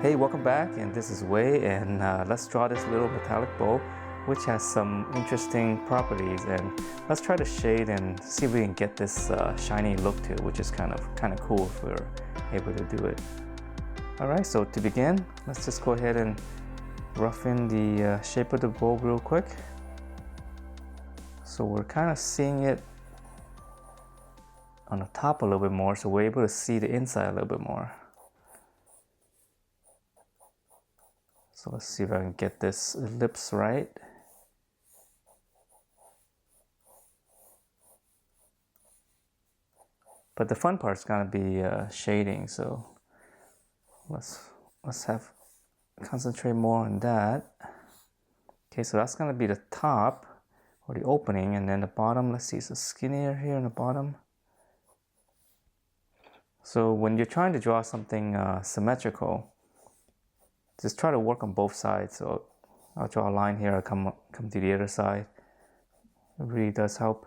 Hey, welcome back, and this is Wei, and let's draw this little metallic bow which has some interesting properties, and let's try to shade and see if we can get this shiny look to it, which is kind of cool if we're able to do it. Alright, so to begin, let's just go ahead and rough in the shape of the bow real quick. So we're kind of seeing it on the top a little bit more, so we're able to see the inside a little bit more. So let's see if I can get this ellipse right. But the fun part's gonna be shading, so let's concentrate more on that. Okay, so that's gonna be the top or the opening, and then the bottom, let's see, it's skinnier here in the bottom. So when you're trying to draw something symmetrical, just try to work on both sides. So I'll draw a line here, I'll come to the other side. It really does help.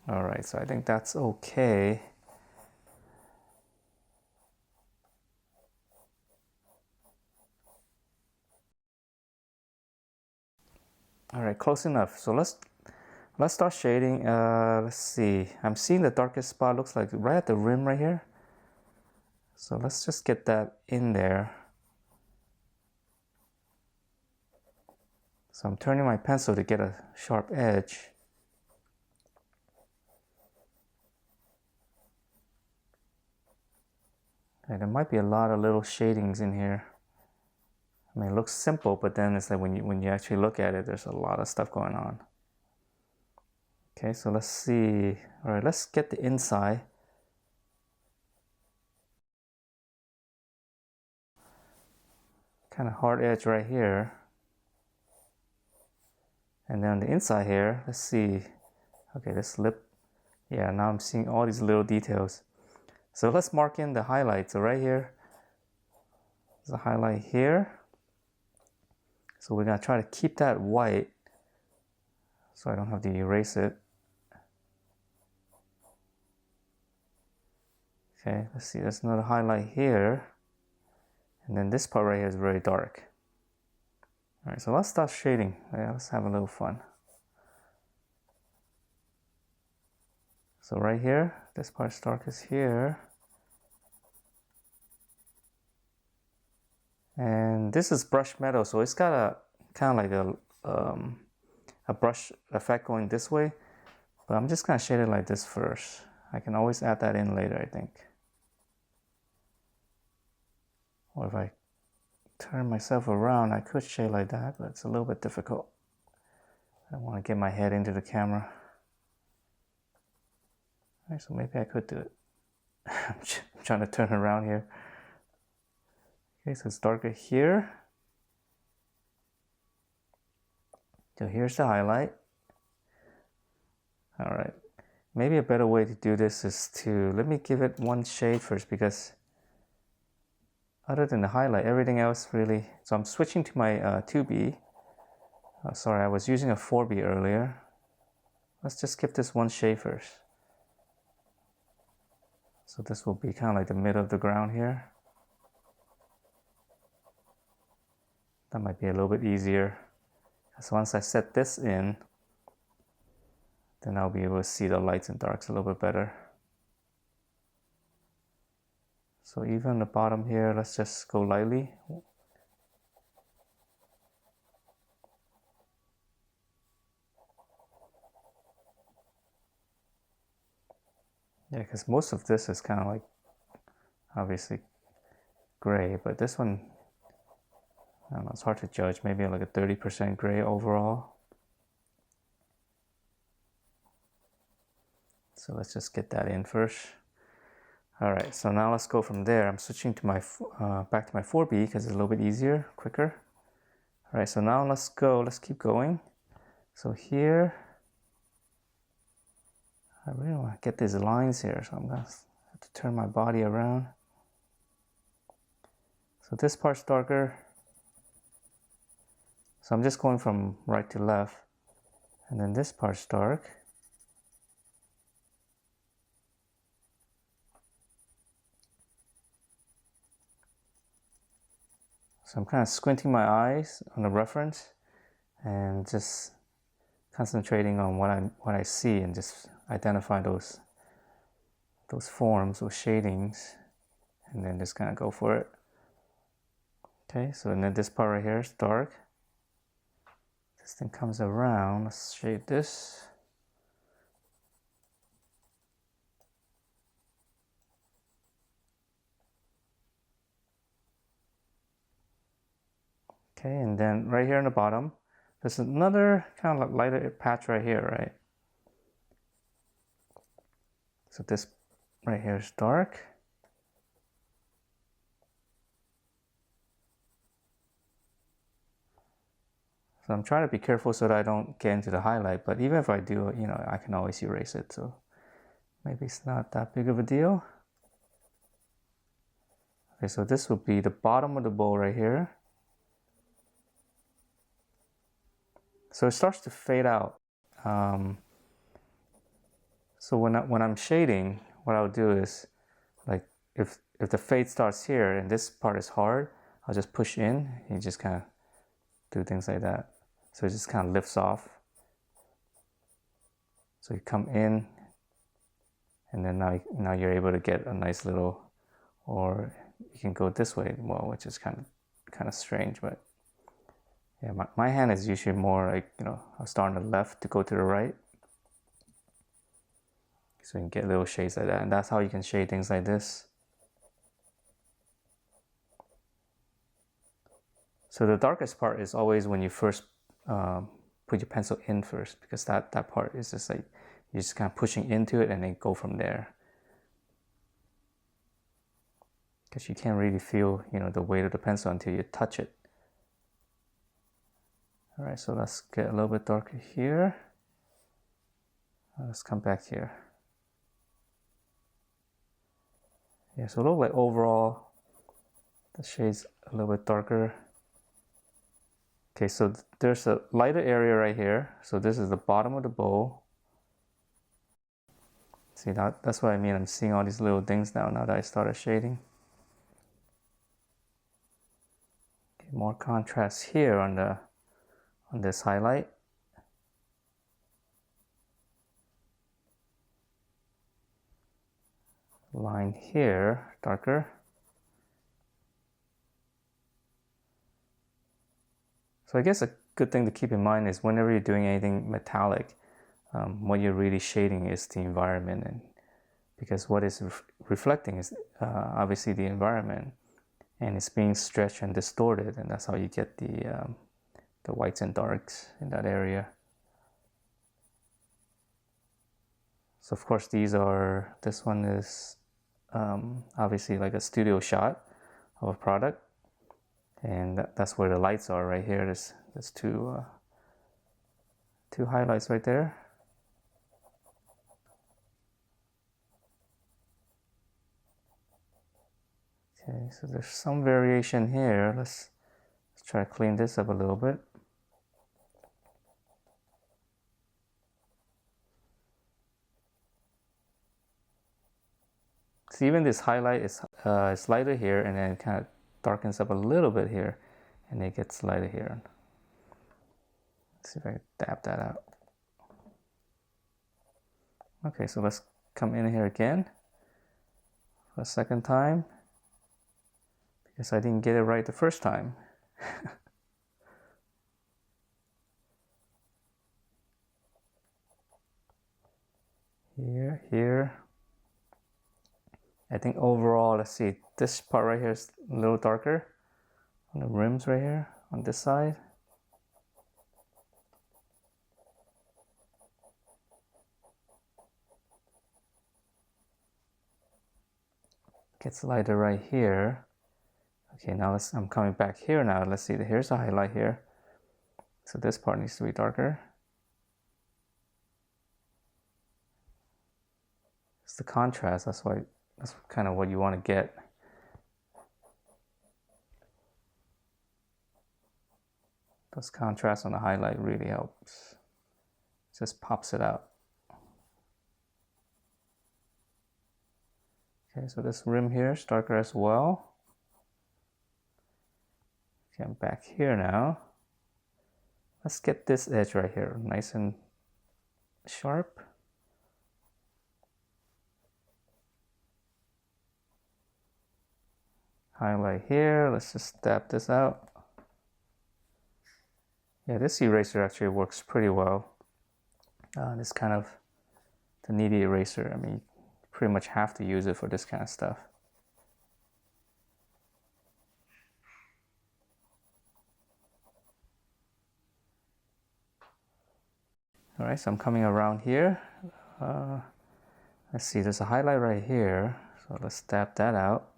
All right, so I think that's okay. All right, close enough. So let's start shading. Let's see. I'm seeing the darkest spot looks like right at the rim right here. So let's just get that in there. So I'm turning my pencil to get a sharp edge. And there might be a lot of little shadings in here. I mean, it looks simple, but then it's like when you actually look at it, there's a lot of stuff going on. Okay, so let's see. All right, let's get the inside. Kind of hard edge right here. And then on the inside here, let's see. Okay, this lip. Yeah, now I'm seeing all these little details. So let's mark in the highlights. So right here, there's a highlight here. So we're gonna try to keep that white so I don't have to erase it. Okay, let's see, there's another highlight here. And then this part right here is very dark. All right, so let's start shading. Yeah, let's have a little fun. So right here, this part's darkest here. And this is brushed metal, so it's got a kind of like a brush effect going this way. But I'm just gonna shade it like this first. I can always add that in later, I think. Or if I turn myself around, I could shade like that, but it's a little bit difficult. I don't want to get my head into the camera. All right, so maybe I could do it. I'm trying to turn around here. Okay, so it's darker here. So here's the highlight. All right, maybe a better way to do this is to, let me give it one shade first, because other than the highlight, everything else really, so I'm switching to my 2B. Sorry, I was using a 4B earlier. Let's just skip this one shade first. So this will be kind of like the middle of the ground here. That might be a little bit easier. So once I set this in, then I'll be able to see the lights and darks a little bit better. So even on the bottom here, let's just go lightly. Yeah, because most of this is kind of like, obviously, gray, but this one, I don't know, it's hard to judge. Maybe like a 30% gray overall. So let's just get that in first. All right, so now let's go from there. I'm switching to my back to my 4B because it's a little bit easier, quicker. All right, so now let's keep going. So here, I really want to get these lines here, so I'm gonna have to turn my body around. So this part's darker. So I'm just going from right to left, and then this part's dark. So I'm kind of squinting my eyes on the reference and just concentrating on what I see and just identify those forms or shadings, and then just kind of go for it. Okay, so and then this part right here is dark. This thing comes around. Let's shade this. Okay, and then right here in the bottom, there's another kind of lighter patch right here, right? So this right here is dark. So I'm trying to be careful so that I don't get into the highlight, but even if I do, you know, I can always erase it, so maybe it's not that big of a deal. Okay, so this would be the bottom of the bowl right here. So it starts to fade out. So when I'm shading, what I'll do is, like, if the fade starts here and this part is hard, I'll just push in and just kind of do things like that. So it just kind of lifts off. So you come in, and then now you're able to get a nice little, or you can go this way, well, which is kind of strange, but yeah, my hand is usually more like, you know, I'll start on the left to go to the right. So you can get little shades like that, and that's how you can shade things like this. So the darkest part is always when you first put your pencil in first, because that part is just like, you're just kind of pushing into it and then go from there. Because you can't really feel, you know, the weight of the pencil until you touch it. All right, so let's get a little bit darker here. Let's come back here. Yeah, so it looks like overall the shade's a little bit darker. Okay, so there's a lighter area right here. So this is the bottom of the bowl. See, that's what I mean. I'm seeing all these little things now that I started shading. Okay, more contrast here on this highlight. Line here, darker. So I guess a good thing to keep in mind is whenever you're doing anything metallic, what you're really shading is the environment, and because what is reflecting is obviously the environment, and it's being stretched and distorted, and that's how you get the whites and darks in that area. So of course this one is obviously like a studio shot of a product, and that's where the lights are right here. There's two highlights right there. Okay, so there's some variation here. Let's try to clean this up a little bit. So even this highlight is lighter here, and then it kind of darkens up a little bit here, and it gets lighter here. Let's see if I can dab that out. Okay, so let's come in here again for a second time, because I didn't get it right the first time. Here. I think overall, let's see, this part right here is a little darker on the rims right here on this side. Gets lighter right here. Okay, now I'm coming back here now. Let's see, here's a highlight here. So this part needs to be darker. It's the contrast, that's kind of what you want to get. Those contrasts on the highlight really helps. Just pops it out. Okay, so this rim here is darker as well. Okay, I'm back here now. Let's get this edge right here nice and sharp. Highlight here. Let's just dab this out. Yeah, this eraser actually works pretty well. This kind of the needy eraser. I mean, you pretty much have to use it for this kind of stuff. All right, so I'm coming around here. Let's see, there's a highlight right here. So let's dab that out.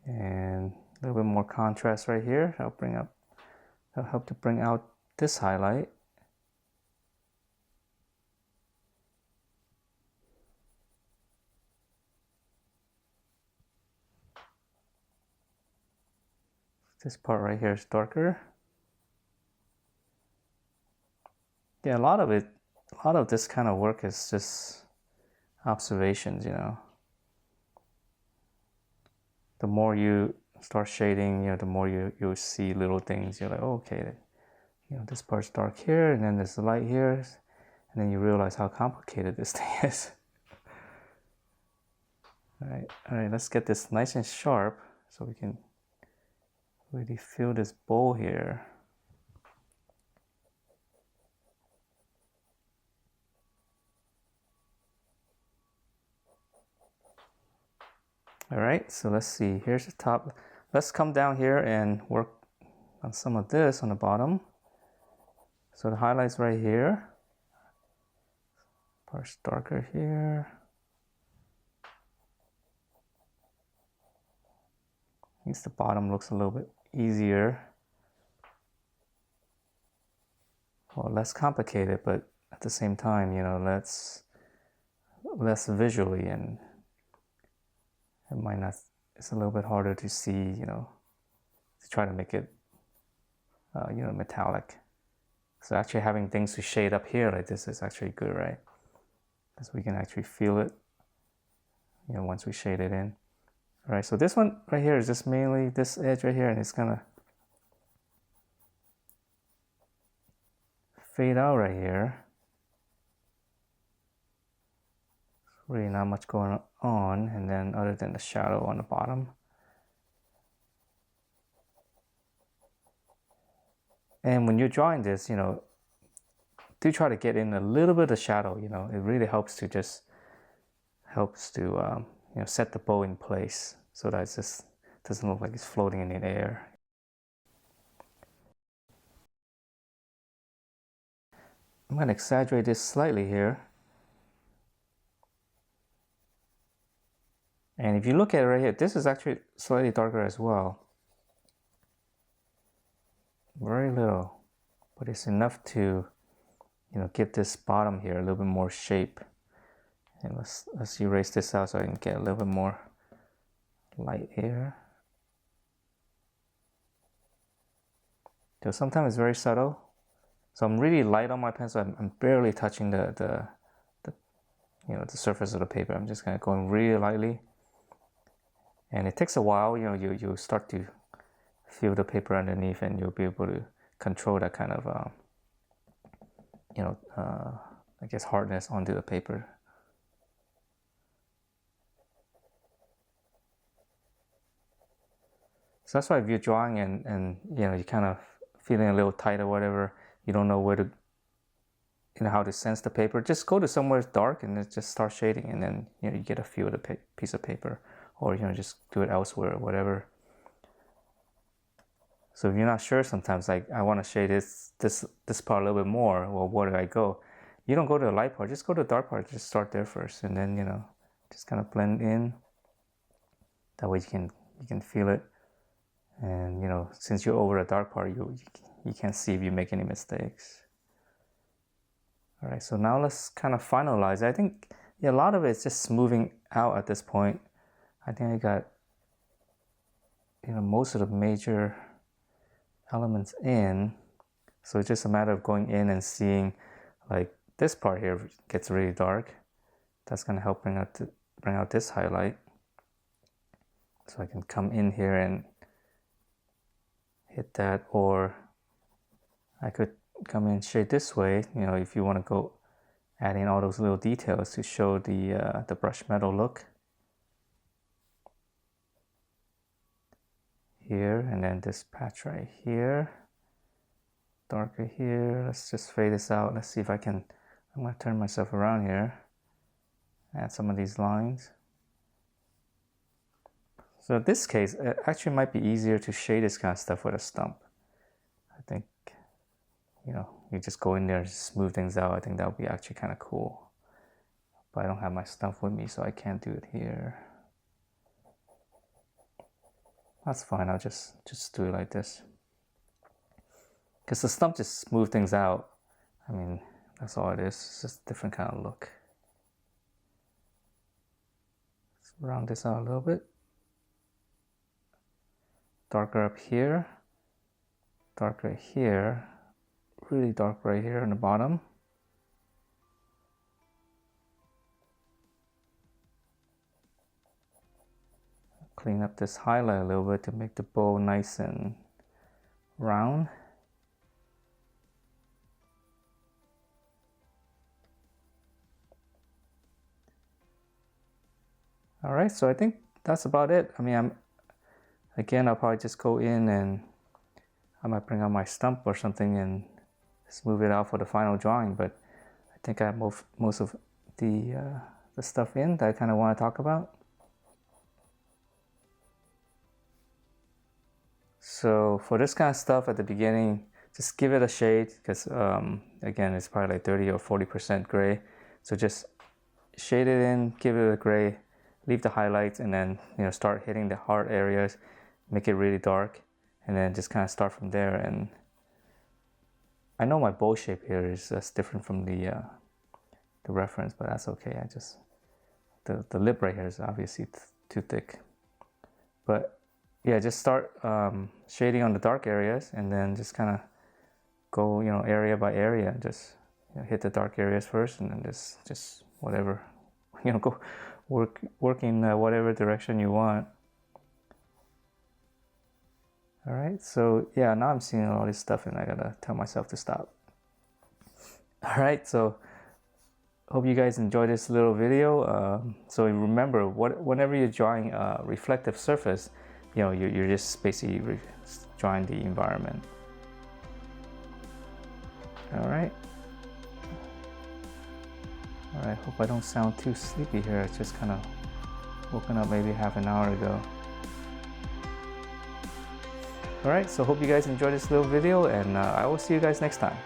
And a little bit more contrast right here. That'll help to bring out this highlight. This part right here is darker. Yeah, a lot of this kind of work is just observations, you know. The more you start shading, you know, the more you see little things. You're like, oh, okay, you know, this part's dark here, and then there's the light here, and then you realize how complicated this thing is. All right, let's get this nice and sharp so we can really feel this bowl here. All right, so let's see, here's the top. Let's come down here and work on some of this on the bottom. So the highlights right here. Part's darker here. At least the bottom looks a little bit easier. Or less complicated, but at the same time, you know, less visually, and it might not, it's a little bit harder to see, you know, to try to make it, you know, metallic. So actually having things to shade up here like this is actually good, right? Because we can actually feel it, you know, once we shade it in. All right, so this one right here is just mainly this edge right here, and it's gonna fade out right here. Really not much going on, and then other than the shadow on the bottom. And when you're drawing this, you know, do try to get in a little bit of shadow. You know, it really helps to you know, set the bow in place so that it just doesn't look like it's floating in the air. I'm going to exaggerate this slightly here. And if you look at it right here, this is actually slightly darker as well. Very little, but it's enough to, you know, give this bottom here a little bit more shape. And let's erase this out so I can get a little bit more light here. So sometimes it's very subtle. So I'm really light on my pencil. I'm barely touching the you know, the surface of the paper. I'm just kind of going really lightly. And it takes a while, you know, you start to feel the paper underneath, and you'll be able to control that kind of, you know, I guess hardness onto the paper. So that's why if you're drawing and you know, you're kind of feeling a little tight or whatever, you don't know where to, you know, how to sense the paper, just go to somewhere dark and just start shading, and then, you know, you get a feel of the piece of paper, or, you know, just do it elsewhere or whatever. So if you're not sure sometimes, like, I want to shade this part a little bit more, well, where do I go? You don't go to the light part, just go to the dark part, just start there first, and then, you know, just kind of blend in. That way you can feel it. And, you know, since you're over the dark part, you can't see if you make any mistakes. All right, so now let's kind of finalize. I think, yeah, a lot of it's just smoothing out at this point. I think I got, you know, most of the major elements in. So it's just a matter of going in and seeing, like, this part here gets really dark. That's gonna help bring out this highlight. So I can come in here and hit that, or I could come in and shade this way, you know, if you want to go add in all those little details to show the brush metal look. Here, and then this patch right here, darker here. Let's just fade this out. Let's see if I can, I'm going to turn myself around here, add some of these lines. So in this case, it actually might be easier to shade this kind of stuff with a stump. I think, you know, you just go in there and smooth things out. I think that would be actually kind of cool. But I don't have my stump with me, so I can't do it here. That's fine, I'll just do it like this. Because the stump just smooth things out. I mean, that's all it is. It's just a different kind of look. Let's round this out a little bit. Darker up here. Darker here. Really dark right here on the bottom. Clean up this highlight a little bit to make the bow nice and round. All right, so I think that's about it. I mean, I'll probably just go in and I might bring out my stump or something and smooth it out for the final drawing, but I think I have most of the stuff in that I kind of want to talk about. So for this kind of stuff at the beginning, just give it a shade, because again, it's probably like 30 or 40% gray. So just shade it in, give it a gray, leave the highlights, and then, you know, start hitting the hard areas, make it really dark, and then just kind of start from there. And I know my bow shape here is different from the reference, but that's okay. I just, the lip right here is obviously too thick. But yeah, just start shading on the dark areas, and then just kind of go, you know, area by area. Just, you know, hit the dark areas first, and then just whatever, you know, go work in whatever direction you want. All right, so yeah, now I'm seeing all this stuff, and I gotta tell myself to stop. All right, so hope you guys enjoyed this little video. So remember, whenever you're drawing a reflective surface, you know, you're just basically drawing the environment. All right. All right, hope I don't sound too sleepy here. I just kind of woken up maybe half an hour ago. All right, so hope you guys enjoyed this little video, and I will see you guys next time.